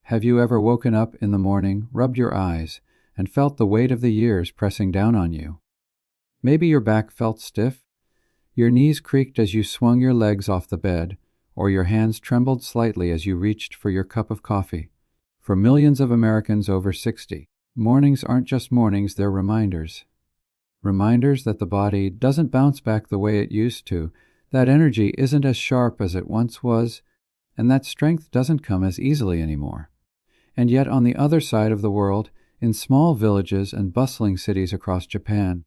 Have you ever woken up in the morning, rubbed your eyes, and felt the weight of the years pressing down on you? Maybe your back felt stiff, your knees creaked as you swung your legs off the bed, or your hands trembled slightly as you reached for your cup of coffee. For millions of Americans over 60, mornings aren't just mornings, they're reminders. Reminders that the body doesn't bounce back the way it used to, that energy isn't as sharp as it once was, and that strength doesn't come as easily anymore. And yet on the other side of the world, in small villages and bustling cities across Japan,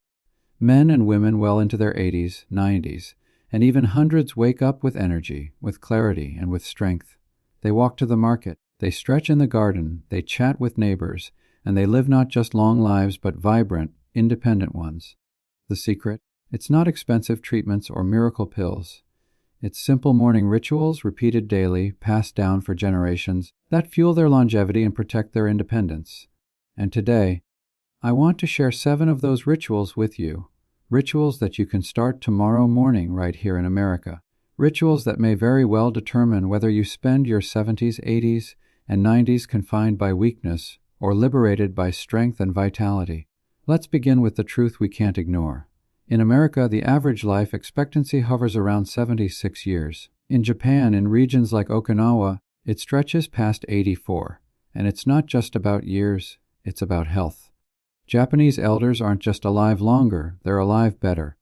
men and women well into their 80s, 90s, and even hundreds wake up with energy, with clarity, and with strength. They walk to the market, they stretch in the garden, they chat with neighbors, and they live not just long lives but vibrant, independent ones. The secret? It's not expensive treatments or miracle pills. It's simple morning rituals repeated daily, passed down for generations, that fuel their longevity and protect their independence. And today, I want to share 7 of those rituals with you. Rituals that you can start tomorrow morning right here in America. Rituals that may very well determine whether you spend your 70s, 80s, and 90s confined by weakness or liberated by strength and vitality. Let's begin with the truth we can't ignore. In America, the average life expectancy hovers around 76 years. In Japan, in regions like Okinawa, it stretches past 84. And it's not just about years, it's about health. Japanese elders aren't just alive longer, they're alive better.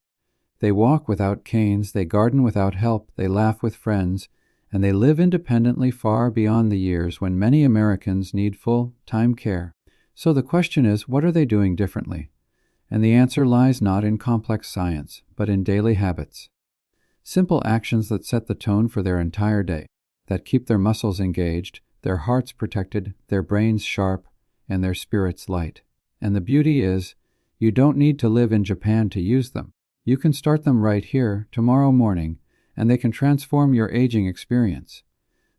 They walk without canes, they garden without help, they laugh with friends, and they live independently far beyond the years when many Americans need full-time care. So the question is, what are they doing differently? And the answer lies not in complex science, but in daily habits. Simple actions that set the tone for their entire day, that keep their muscles engaged, their hearts protected, their brains sharp, and their spirits light. And the beauty is, you don't need to live in Japan to use them. You can start them right here, tomorrow morning, and they can transform your aging experience.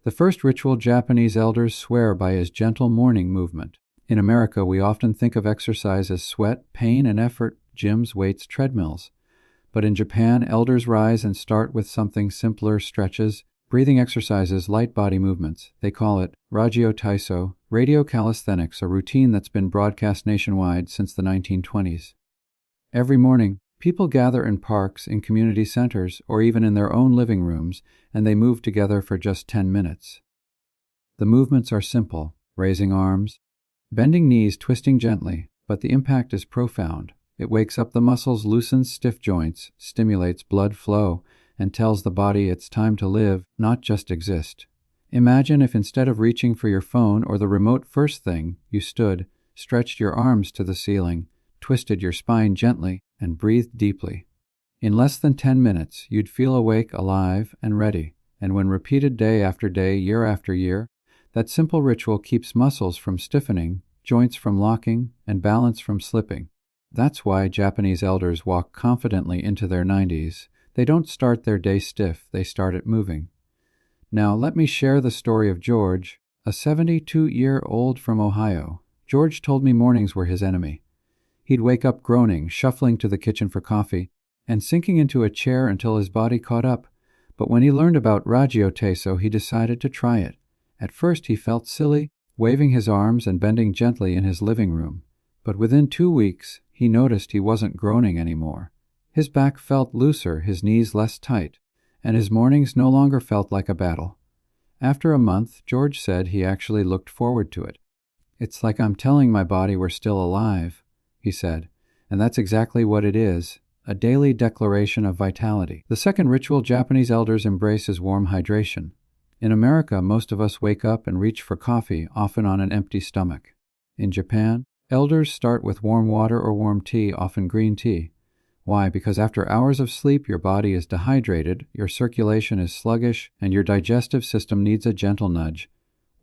The first ritual Japanese elders swear by is gentle morning movement. In America, we often think of exercise as sweat, pain, and effort, gyms, weights, treadmills. But in Japan, elders rise and start with something simpler: stretches, breathing exercises, light body movements. They call it Ragyo Taiso, radio calisthenics, a routine that's been broadcast nationwide since the 1920s. Every morning, people gather in parks, in community centers, or even in their own living rooms, and they move together for just 10 minutes. The movements are simple: raising arms, bending knees, twisting gently, but the impact is profound. It wakes up the muscles, loosens stiff joints, stimulates blood flow, and tells the body it's time to live, not just exist. Imagine if instead of reaching for your phone or the remote first thing, you stood, stretched your arms to the ceiling, twisted your spine gently, and breathed deeply. In less than 10 minutes, you'd feel awake, alive, and ready. And when repeated day after day, year after year, that simple ritual keeps muscles from stiffening, joints from locking, and balance from slipping. That's why Japanese elders walk confidently into their 90s. They don't start their day stiff, they start it moving. Now let me share the story of George, a 72-year-old from Ohio. George told me mornings were his enemy. He'd wake up groaning, shuffling to the kitchen for coffee, and sinking into a chair until his body caught up. But when he learned about Ragyo Taiso, he decided to try it. At first he felt silly, waving his arms and bending gently in his living room. But within 2 weeks, he noticed he wasn't groaning anymore. His back felt looser, his knees less tight, and his mornings no longer felt like a battle. After a month, George said he actually looked forward to it. "It's like I'm telling my body we're still alive," he said, and that's exactly what it is, a daily declaration of vitality. The second ritual Japanese elders embrace is warm hydration. In America, most of us wake up and reach for coffee, often on an empty stomach. In Japan, elders start with warm water or warm tea, often green tea. Why? Because after hours of sleep, your body is dehydrated, your circulation is sluggish, and your digestive system needs a gentle nudge.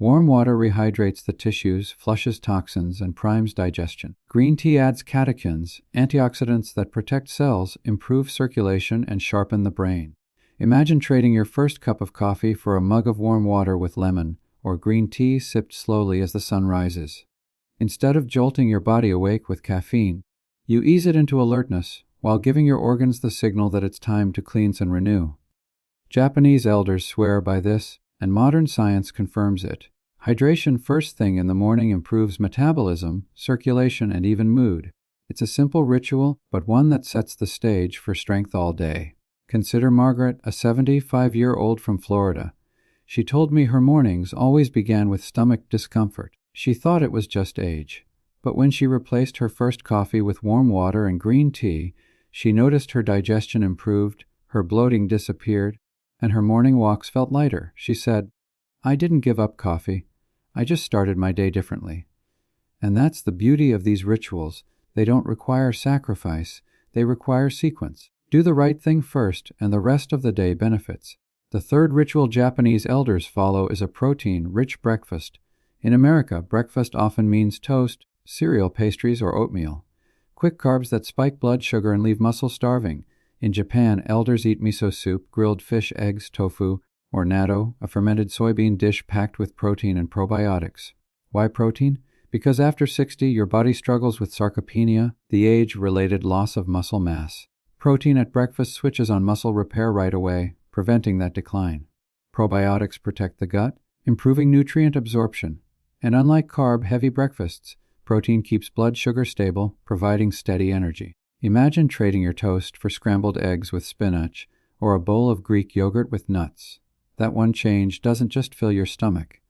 Warm water rehydrates the tissues, flushes toxins, and primes digestion. Green tea adds catechins, antioxidants that protect cells, improve circulation, and sharpen the brain. Imagine trading your first cup of coffee for a mug of warm water with lemon, or green tea sipped slowly as the sun rises. Instead of jolting your body awake with caffeine, you ease it into alertness, while giving your organs the signal that it's time to cleanse and renew. Japanese elders swear by this, and modern science confirms it. Hydration first thing in the morning improves metabolism, circulation, and even mood. It's a simple ritual, but one that sets the stage for strength all day. Consider Margaret, a 75-year-old from Florida. She told me her mornings always began with stomach discomfort. She thought it was just age. But when she replaced her first coffee with warm water and green tea, she noticed her digestion improved, her bloating disappeared, and her morning walks felt lighter. She said, "I didn't give up coffee. I just started my day differently." And that's the beauty of these rituals. They don't require sacrifice. They require sequence. Do the right thing first, and the rest of the day benefits. The third ritual Japanese elders follow is a protein-rich breakfast. In America, breakfast often means toast, cereal, pastries, or oatmeal. Quick carbs that spike blood sugar and leave muscle starving. In Japan, elders eat miso soup, grilled fish, eggs, tofu, or natto, a fermented soybean dish packed with protein and probiotics. Why protein? Because after 60, your body struggles with sarcopenia, the age-related loss of muscle mass. Protein at breakfast switches on muscle repair right away, preventing that decline. Probiotics protect the gut, improving nutrient absorption. And unlike carb-heavy breakfasts, protein keeps blood sugar stable, providing steady energy. Imagine trading your toast for scrambled eggs with spinach or a bowl of Greek yogurt with nuts. That one change doesn't just fill your stomach.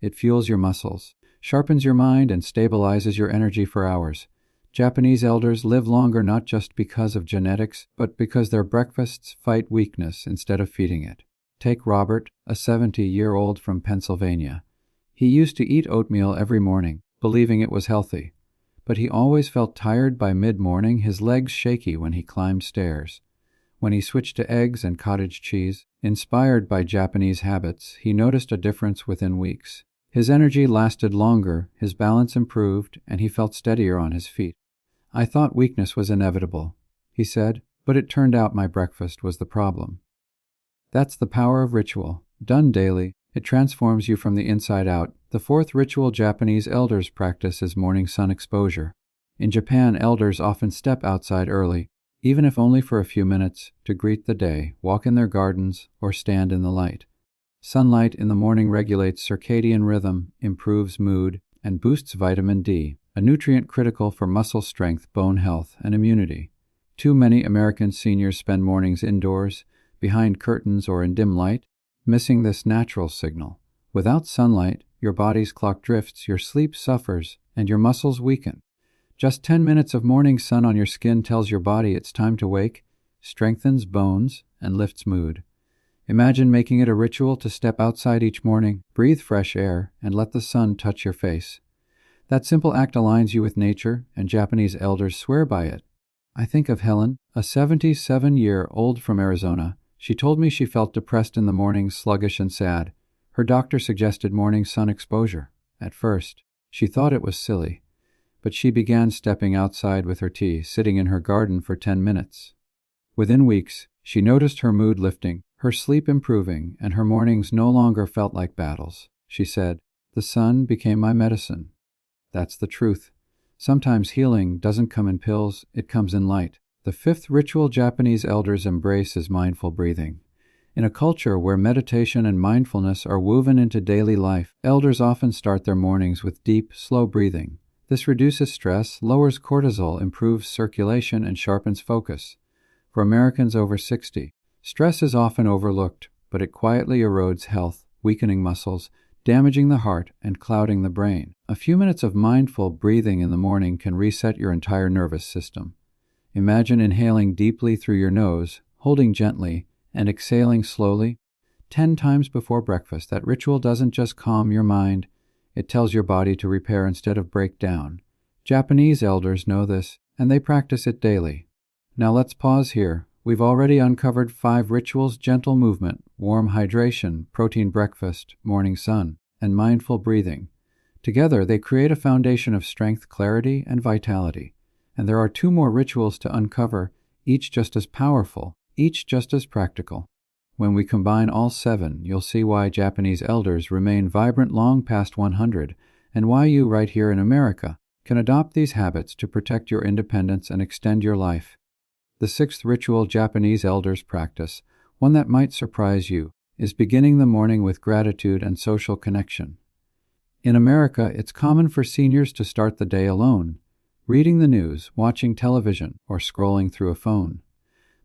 It fuels your muscles, sharpens your mind, and stabilizes your energy for hours. Japanese elders live longer not just because of genetics, but because their breakfasts fight weakness instead of feeding it. Take Robert, a 70-year-old from Pennsylvania. He used to eat oatmeal every morning, believing it was healthy. But he always felt tired by mid-morning, his legs shaky when he climbed stairs. When he switched to eggs and cottage cheese, inspired by Japanese habits, he noticed a difference within weeks. His energy lasted longer, his balance improved, and he felt steadier on his feet. "I thought weakness was inevitable," he said, "but it turned out my breakfast was the problem." That's the power of ritual. Done daily, it transforms you from the inside out. The fourth ritual Japanese elders practice is morning sun exposure. In Japan, elders often step outside early, even if only for a few minutes, to greet the day, walk in their gardens, or stand in the light. Sunlight in the morning regulates circadian rhythm, improves mood, and boosts vitamin D, a nutrient critical for muscle strength, bone health, and immunity. Too many American seniors spend mornings indoors, behind curtains or in dim light, missing this natural signal. Without sunlight, your body's clock drifts, your sleep suffers, and your muscles weaken. Just 10 minutes of morning sun on your skin tells your body it's time to wake, strengthens bones, and lifts mood. Imagine making it a ritual to step outside each morning, breathe fresh air, and let the sun touch your face. That simple act aligns you with nature, and Japanese elders swear by it. I think of Helen, a 77-year-old from Arizona. She told me she felt depressed in the mornings, sluggish and sad. Her doctor suggested morning sun exposure. At first, she thought it was silly, but she began stepping outside with her tea, sitting in her garden for 10 minutes. Within weeks, she noticed her mood lifting, her sleep improving, and her mornings no longer felt like battles. She said, "The sun became my medicine." That's the truth. Sometimes healing doesn't come in pills, it comes in light. The fifth ritual Japanese elders embrace is mindful breathing. In a culture where meditation and mindfulness are woven into daily life, elders often start their mornings with deep, slow breathing. This reduces stress, lowers cortisol, improves circulation, and sharpens focus. For Americans over 60, stress is often overlooked, but it quietly erodes health, weakening muscles, damaging the heart, and clouding the brain. A few minutes of mindful breathing in the morning can reset your entire nervous system. Imagine inhaling deeply through your nose, holding gently, and exhaling slowly 10 times before breakfast. That ritual doesn't just calm your mind, it tells your body to repair instead of break down. Japanese elders know this, and they practice it daily. Now let's pause here. We've already uncovered 5 rituals: gentle movement, warm hydration, protein breakfast, morning sun, and mindful breathing. Together, they create a foundation of strength, clarity, and vitality. And there are 2 more rituals to uncover, each just as powerful, each just as practical. When we combine all 7, you'll see why Japanese elders remain vibrant long past 100, and why you, right here in America, can adopt these habits to protect your independence and extend your life. The 6th ritual Japanese elders practice, one that might surprise you, is beginning the morning with gratitude and social connection. In America, it's common for seniors to start the day alone, reading the news, watching television, or scrolling through a phone.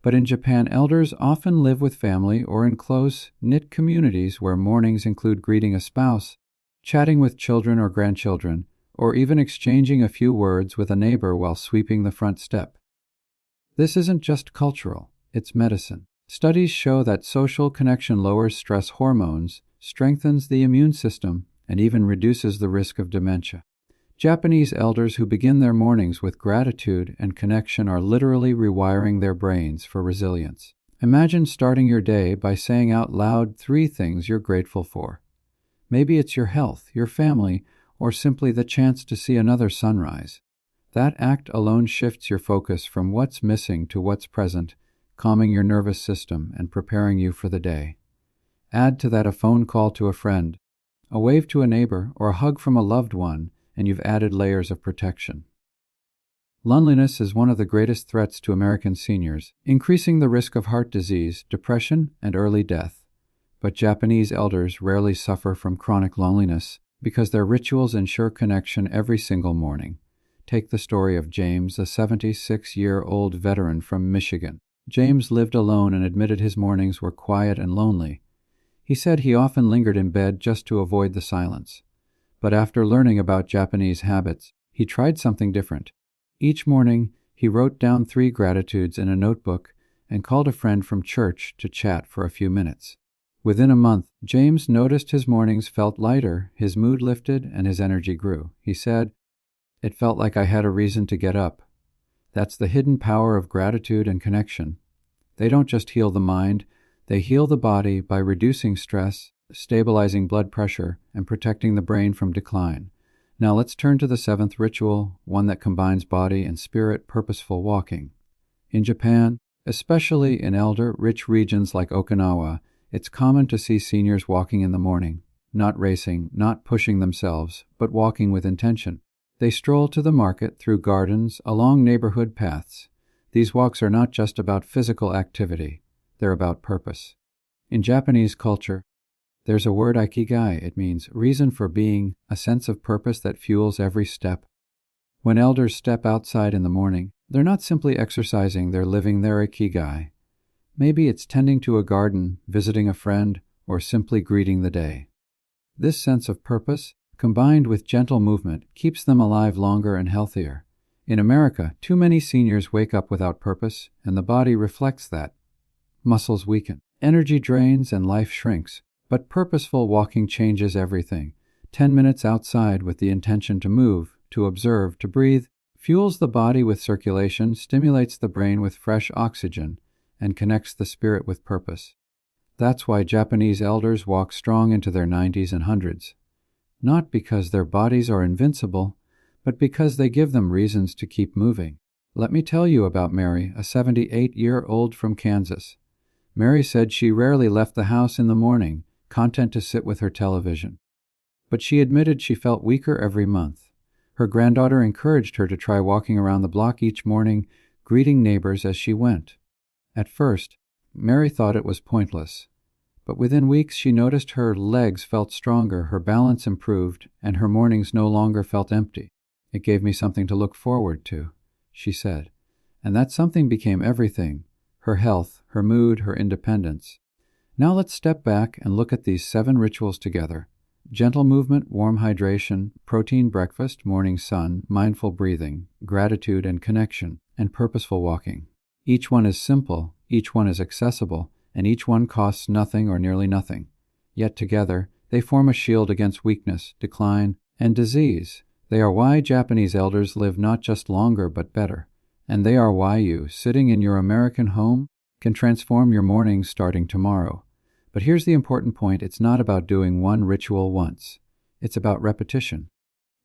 But in Japan, elders often live with family or in close-knit communities where mornings include greeting a spouse, chatting with children or grandchildren, or even exchanging a few words with a neighbor while sweeping the front step. This isn't just cultural, it's medicine. Studies show that social connection lowers stress hormones, strengthens the immune system, and even reduces the risk of dementia. Japanese elders who begin their mornings with gratitude and connection are literally rewiring their brains for resilience. Imagine starting your day by saying out loud 3 things you're grateful for. Maybe it's your health, your family, or simply the chance to see another sunrise. That act alone shifts your focus from what's missing to what's present, calming your nervous system and preparing you for the day. Add to that a phone call to a friend, a wave to a neighbor, or a hug from a loved one, and you've added layers of protection. Loneliness is one of the greatest threats to American seniors, increasing the risk of heart disease, depression, and early death. But Japanese elders rarely suffer from chronic loneliness because their rituals ensure connection every single morning. Take the story of James, a 76-year-old veteran from Michigan. James lived alone and admitted his mornings were quiet and lonely. He said he often lingered in bed just to avoid the silence. But after learning about Japanese habits, he tried something different. Each morning, he wrote down 3 gratitudes in a notebook and called a friend from church to chat for a few minutes. Within a month, James noticed his mornings felt lighter, his mood lifted, and his energy grew. He said, "It felt like I had a reason to get up." That's the hidden power of gratitude and connection. They don't just heal the mind, they heal the body by reducing stress, stabilizing blood pressure, and protecting the brain from decline. Now let's turn to the 7th ritual, one that combines body and spirit: purposeful walking. In Japan, especially in elder-rich regions like Okinawa, it's common to see seniors walking in the morning, not racing, not pushing themselves, but walking with intention. They stroll to the market, through gardens, along neighborhood paths. These walks are not just about physical activity, they're about purpose. In Japanese culture, there's a word ikigai. It means reason for being, a sense of purpose that fuels every step. When elders step outside in the morning, they're not simply exercising, they're living their ikigai. Maybe it's tending to a garden, visiting a friend, or simply greeting the day. This sense of purpose, combined with gentle movement, keeps them alive longer and healthier. In America, too many seniors wake up without purpose, and the body reflects that. Muscles weaken, energy drains, and life shrinks. But purposeful walking changes everything. 10 minutes outside with the intention to move, to observe, to breathe, fuels the body with circulation, stimulates the brain with fresh oxygen, and connects the spirit with purpose. That's why Japanese elders walk strong into their 90s and 100s. Not because their bodies are invincible, but because they give them reasons to keep moving. Let me tell you about Mary, a 78-year-old from Kansas. Mary said she rarely left the house in the morning, content to sit with her television. But she admitted she felt weaker every month. Her granddaughter encouraged her to try walking around the block each morning, greeting neighbors as she went. At first, Mary thought it was pointless. But within weeks she noticed her legs felt stronger, her balance improved, and her mornings no longer felt empty. "It gave me something to look forward to," she said. And that something became everything: her health, her mood, her independence. Now let's step back and look at these 7 rituals together. Gentle movement, warm hydration, protein breakfast, morning sun, mindful breathing, gratitude and connection, and purposeful walking. Each one is simple, each one is accessible, and each one costs nothing or nearly nothing. Yet together, they form a shield against weakness, decline, and disease. They are why Japanese elders live not just longer but better. And they are why you, sitting in your American home, can transform your mornings starting tomorrow. But here's the important point: it's not about doing one ritual once. It's about repetition.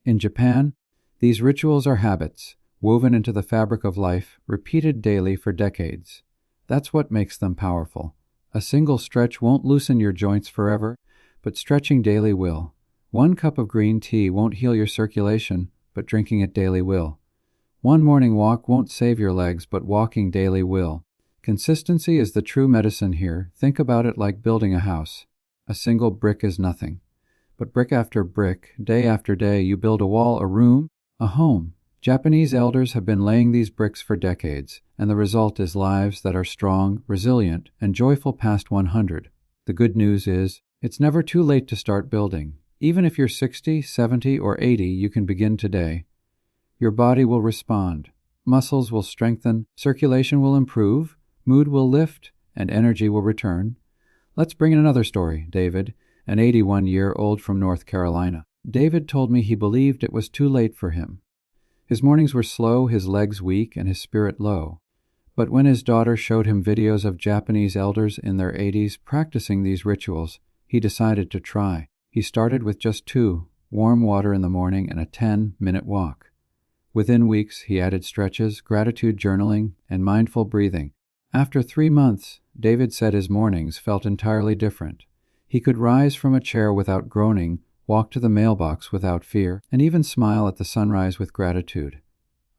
In Japan, these rituals are habits, woven into the fabric of life, repeated daily for decades. That's what makes them powerful. A single stretch won't loosen your joints forever, but stretching daily will. 1 cup of green tea won't heal your circulation, but drinking it daily will. 1 morning walk won't save your legs, but walking daily will. Consistency is the true medicine here. Think about it like building a house. A single brick is nothing. But brick after brick, day after day, you build a wall, a room, a home. Japanese elders have been laying these bricks for decades, and the result is lives that are strong, resilient, and joyful past 100. The good news is, it's never too late to start building. Even if you're 60, 70, or 80, you can begin today. Your body will respond. Muscles will strengthen, circulation will improve, mood will lift, and energy will return. Let's bring in another story, David, an 81-year-old from North Carolina. David told me he believed it was too late for him. His mornings were slow, his legs weak, and his spirit low. But when his daughter showed him videos of Japanese elders in their 80s practicing these rituals, he decided to try. He started with just 2, warm water in the morning and a 10-minute walk. Within weeks, he added stretches, gratitude journaling, and mindful breathing. After 3 months, David said his mornings felt entirely different. He could rise from a chair without groaning, walk to the mailbox without fear, and even smile at the sunrise with gratitude.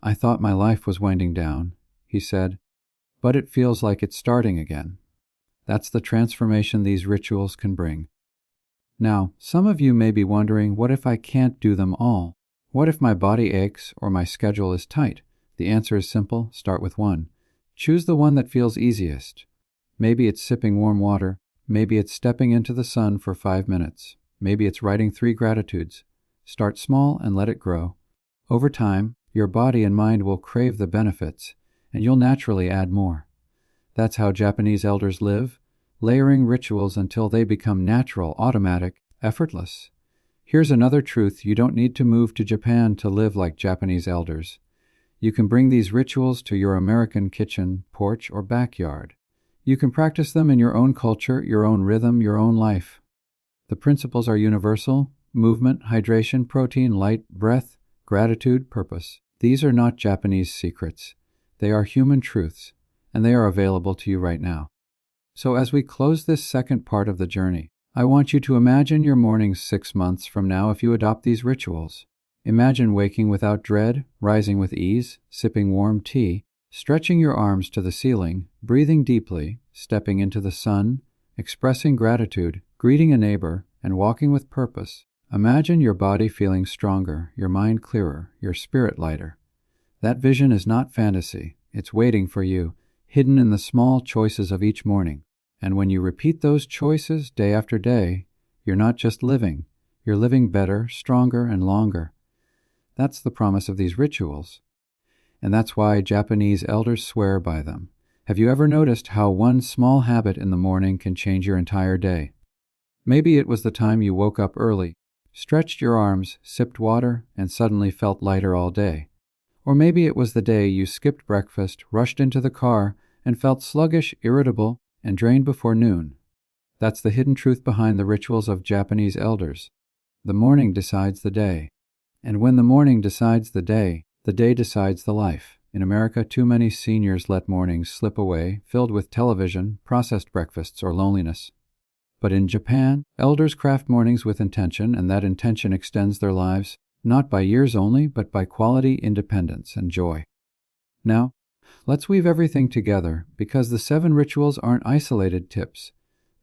"I thought my life was winding down," he said, "but it feels like it's starting again." That's the transformation these rituals can bring. Now, some of you may be wondering, what if I can't do them all? What if my body aches or my schedule is tight? The answer is simple. Start with one. Choose the one that feels easiest. Maybe it's sipping warm water. Maybe it's stepping into the sun for 5 minutes. Maybe it's writing 3 gratitudes. Start small and let it grow. Over time, your body and mind will crave the benefits, and you'll naturally add more. That's how Japanese elders live, layering rituals until they become natural, automatic, effortless. Here's another truth: you don't need to move to Japan to live like Japanese elders. You can bring these rituals to your American kitchen, porch, or backyard. You can practice them in your own culture, your own rhythm, your own life. The principles are universal: movement, hydration, protein, light, breath, gratitude, purpose. These are not Japanese secrets. They are human truths, and they are available to you right now. So as we close this second part of the journey, I want you to imagine your mornings 6 months from now if you adopt these rituals. Imagine waking without dread, rising with ease, sipping warm tea, stretching your arms to the ceiling, breathing deeply, stepping into the sun, expressing gratitude, greeting a neighbor, and walking with purpose. Imagine your body feeling stronger, your mind clearer, your spirit lighter. That vision is not fantasy. It's waiting for you, hidden in the small choices of each morning. And when you repeat those choices day after day, you're not just living, you're living better, stronger, and longer. That's the promise of these rituals. And that's why Japanese elders swear by them. Have you ever noticed how one small habit in the morning can change your entire day? Maybe it was the time you woke up early, stretched your arms, sipped water, and suddenly felt lighter all day. Or maybe it was the day you skipped breakfast, rushed into the car, and felt sluggish, irritable, and drained before noon. That's the hidden truth behind the rituals of Japanese elders. The morning decides the day. And when the morning decides the day decides the life. In America, too many seniors let mornings slip away, filled with television, processed breakfasts, or loneliness. But in Japan, elders craft mornings with intention, and that intention extends their lives, not by years only, but by quality, independence, and joy. Now, let's weave everything together, because the 7 rituals aren't isolated tips.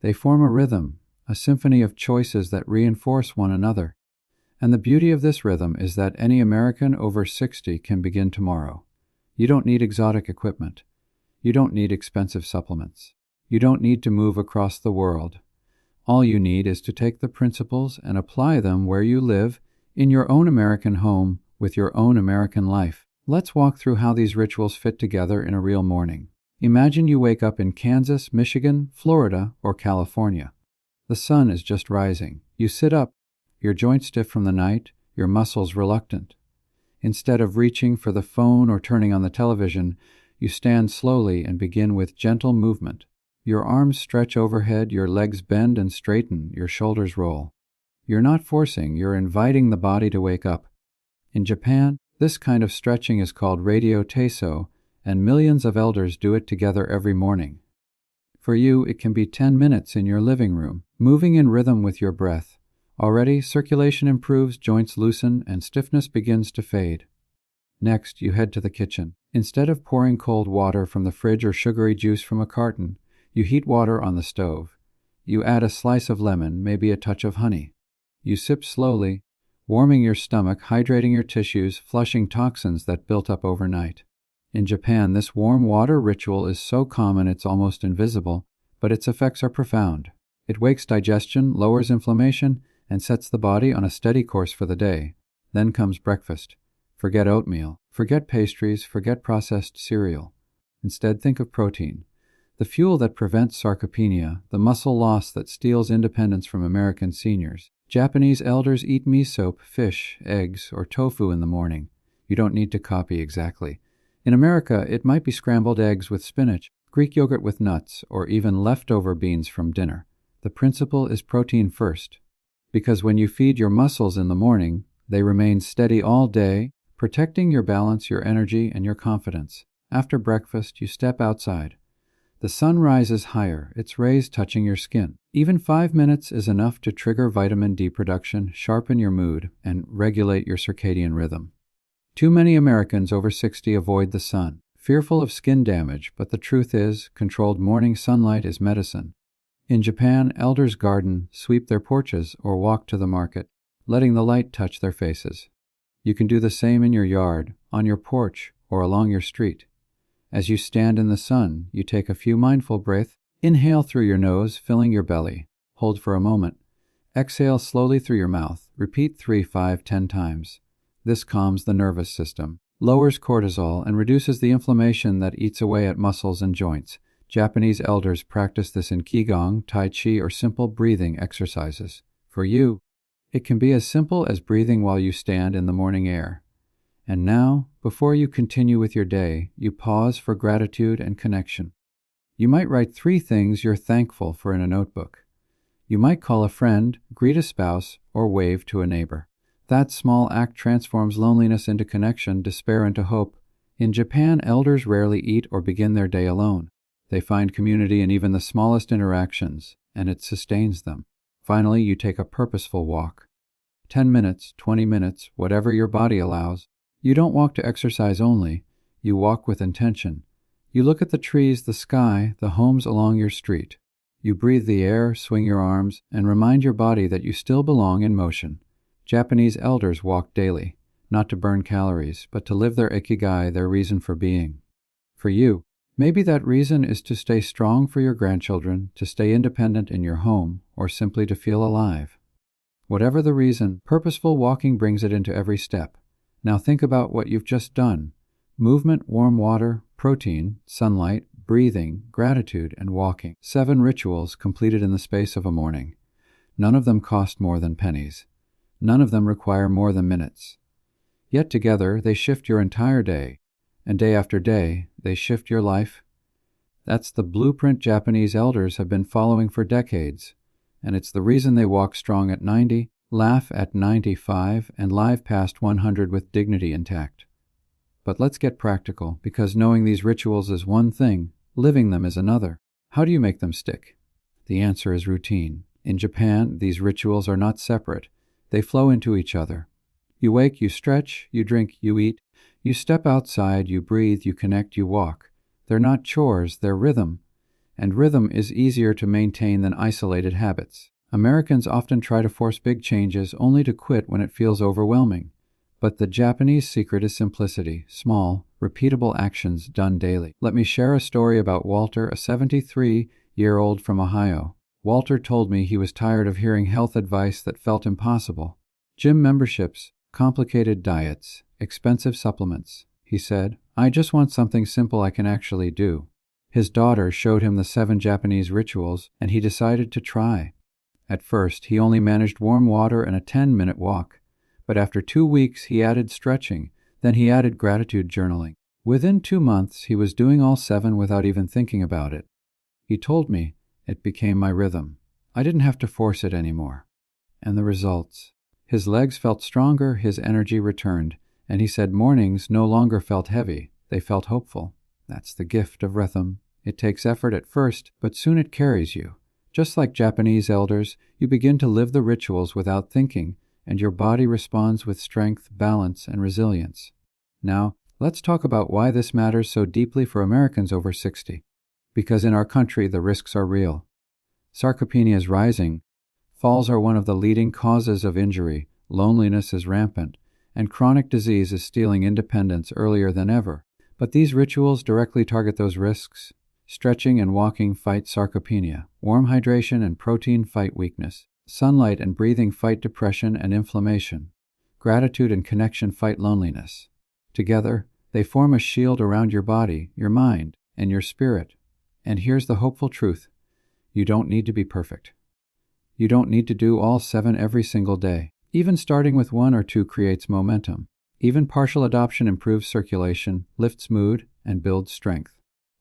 They form a rhythm, a symphony of choices that reinforce one another. And the beauty of this rhythm is that any American over 60 can begin tomorrow. You don't need exotic equipment. You don't need expensive supplements. You don't need to move across the world. All you need is to take the principles and apply them where you live, in your own American home, with your own American life. Let's walk through how these rituals fit together in a real morning. Imagine you wake up in Kansas, Michigan, Florida, or California. The sun is just rising. You sit up, your joints stiff from the night, your muscles reluctant. Instead of reaching for the phone or turning on the television, you stand slowly and begin with gentle movement. Your arms stretch overhead, your legs bend and straighten, your shoulders roll. You're not forcing, you're inviting the body to wake up. In Japan, this kind of stretching is called radio teiso, and millions of elders do it together every morning. For you, it can be 10 minutes in your living room, moving in rhythm with your breath. Already, circulation improves, joints loosen, and stiffness begins to fade. Next, you head to the kitchen. Instead of pouring cold water from the fridge or sugary juice from a carton, you heat water on the stove. You add a slice of lemon, maybe a touch of honey. You sip slowly, warming your stomach, hydrating your tissues, flushing toxins that built up overnight. In Japan, this warm water ritual is so common it's almost invisible, but its effects are profound. It wakes digestion, lowers inflammation, and sets the body on a steady course for the day. Then comes breakfast. Forget oatmeal, forget pastries, forget processed cereal. Instead, think of protein. The fuel that prevents sarcopenia, the muscle loss that steals independence from American seniors. Japanese elders eat miso, fish, eggs, or tofu in the morning. You don't need to copy exactly. In America, it might be scrambled eggs with spinach, Greek yogurt with nuts, or even leftover beans from dinner. The principle is protein first. Because when you feed your muscles in the morning, they remain steady all day, protecting your balance, your energy, and your confidence. After breakfast, you step outside. The sun rises higher, its rays touching your skin. Even 5 minutes is enough to trigger vitamin D production, sharpen your mood, and regulate your circadian rhythm. Too many Americans over 60 avoid the sun, fearful of skin damage, but the truth is, controlled morning sunlight is medicine. In Japan, elders garden, sweep their porches, or walk to the market, letting the light touch their faces. You can do the same in your yard, on your porch, or along your street. As you stand in the sun, you take a few mindful breaths. Inhale through your nose, filling your belly. Hold for a moment. Exhale slowly through your mouth. Repeat 3, 5, 10 times. This calms the nervous system, lowers cortisol, and reduces the inflammation that eats away at muscles and joints. Japanese elders practice this in Qigong, Tai Chi, or simple breathing exercises. For you, it can be as simple as breathing while you stand in the morning air. And now, before you continue with your day, you pause for gratitude and connection. You might write 3 things you're thankful for in a notebook. You might call a friend, greet a spouse, or wave to a neighbor. That small act transforms loneliness into connection, despair into hope. In Japan, elders rarely eat or begin their day alone. They find community in even the smallest interactions, and it sustains them. Finally, you take a purposeful walk. 10 minutes, 20 minutes, whatever your body allows. You don't walk to exercise only. You walk with intention. You look at the trees, the sky, the homes along your street. You breathe the air, swing your arms, and remind your body that you still belong in motion. Japanese elders walk daily, not to burn calories, but to live their ikigai, their reason for being. For you, maybe that reason is to stay strong for your grandchildren, to stay independent in your home, or simply to feel alive. Whatever the reason, purposeful walking brings it into every step. Now think about what you've just done. Movement, warm water, protein, sunlight, breathing, gratitude, and walking. 7 rituals completed in the space of a morning. None of them cost more than pennies. None of them require more than minutes. Yet together, they shift your entire day, and day after day, they shift your life. That's the blueprint Japanese elders have been following for decades, and it's the reason they walk strong at 90, laugh at 95, and live past 100 with dignity intact. But let's get practical, because knowing these rituals is one thing, living them is another. How do you make them stick? The answer is routine. In Japan, these rituals are not separate. They flow into each other. You wake, you stretch, you drink, you eat. You step outside, you breathe, you connect, you walk. They're not chores, they're rhythm. And rhythm is easier to maintain than isolated habits. Americans often try to force big changes only to quit when it feels overwhelming. But the Japanese secret is simplicity, small, repeatable actions done daily. Let me share a story about Walter, a 73-year-old from Ohio. Walter told me he was tired of hearing health advice that felt impossible. Gym memberships, complicated diets, expensive supplements. He said, "I just want something simple I can actually do." His daughter showed him the 7 Japanese rituals, and he decided to try. At first, he only managed warm water and a 10-minute walk. But after 2 weeks, he added stretching. Then he added gratitude journaling. Within 2 months, he was doing all 7 without even thinking about it. He told me, "It became my rhythm. I didn't have to force it anymore." And the results. His legs felt stronger, his energy returned, and he said mornings no longer felt heavy, they felt hopeful. That's the gift of rhythm. It takes effort at first, but soon it carries you. Just like Japanese elders, you begin to live the rituals without thinking, and your body responds with strength, balance, and resilience. Now, let's talk about why this matters so deeply for Americans over 60. Because in our country, the risks are real. Sarcopenia is rising. Falls are one of the leading causes of injury, loneliness is rampant, and chronic disease is stealing independence earlier than ever. But these rituals directly target those risks. Stretching and walking fight sarcopenia. Warm hydration and protein fight weakness. Sunlight and breathing fight depression and inflammation. Gratitude and connection fight loneliness. Together, they form a shield around your body, your mind, and your spirit. And here's the hopeful truth. You don't need to be perfect. You don't need to do all 7 every single day. Even starting with 1 or 2 creates momentum. Even partial adoption improves circulation, lifts mood, and builds strength.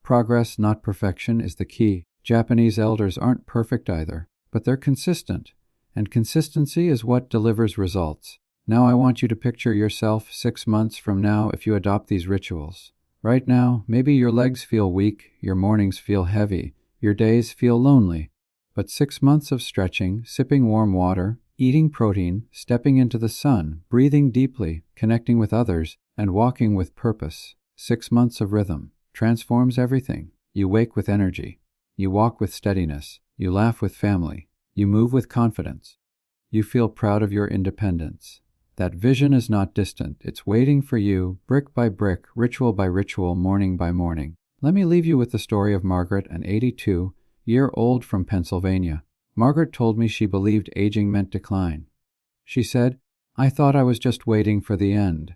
Progress, not perfection, is the key. Japanese elders aren't perfect either, but they're consistent, and consistency is what delivers results. Now I want you to picture yourself 6 months from now if you adopt these rituals. Right now, maybe your legs feel weak, your mornings feel heavy, your days feel lonely. But 6 months of stretching, sipping warm water, eating protein, stepping into the sun, breathing deeply, connecting with others, and walking with purpose. 6 months of rhythm transforms everything. You wake with energy. You walk with steadiness. You laugh with family. You move with confidence. You feel proud of your independence. That vision is not distant. It's waiting for you, brick by brick, ritual by ritual, morning by morning. Let me leave you with the story of Margaret, an 82-year-old from Pennsylvania. Margaret told me she believed aging meant decline. She said, "I thought I was just waiting for the end."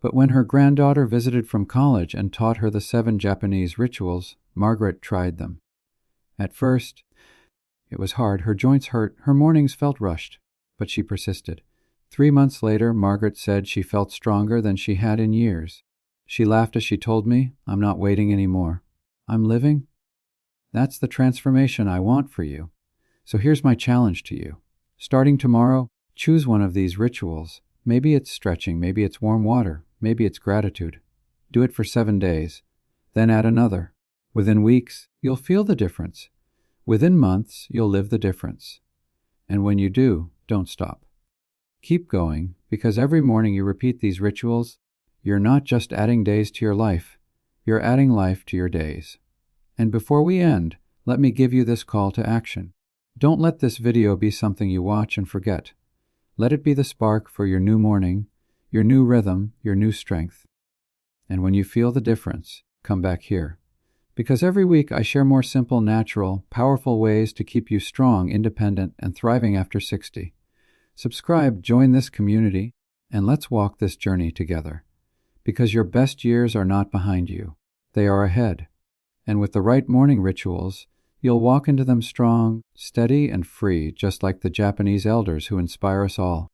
But when her granddaughter visited from college and taught her the 7 Japanese rituals, Margaret tried them. At first, it was hard. Her joints hurt. Her mornings felt rushed. But she persisted. 3 months later, Margaret said she felt stronger than she had in years. She laughed as she told me, "I'm not waiting anymore. I'm living." That's the transformation I want for you. So here's my challenge to you. Starting tomorrow, choose one of these rituals. Maybe it's stretching, maybe it's warm water, maybe it's gratitude. Do it for 7 days. Then add another. Within weeks, you'll feel the difference. Within months, you'll live the difference. And when you do, don't stop. Keep going, because every morning you repeat these rituals, you're not just adding days to your life, you're adding life to your days. And before we end, let me give you this call to action. Don't let this video be something you watch and forget. Let it be the spark for your new morning, your new rhythm, your new strength. And when you feel the difference, come back here. Because every week I share more simple, natural, powerful ways to keep you strong, independent, and thriving after 60. Subscribe, join this community, and let's walk this journey together. Because your best years are not behind you. They are ahead. And with the right morning rituals, you'll walk into them strong, steady, and free, just like the Japanese elders who inspire us all.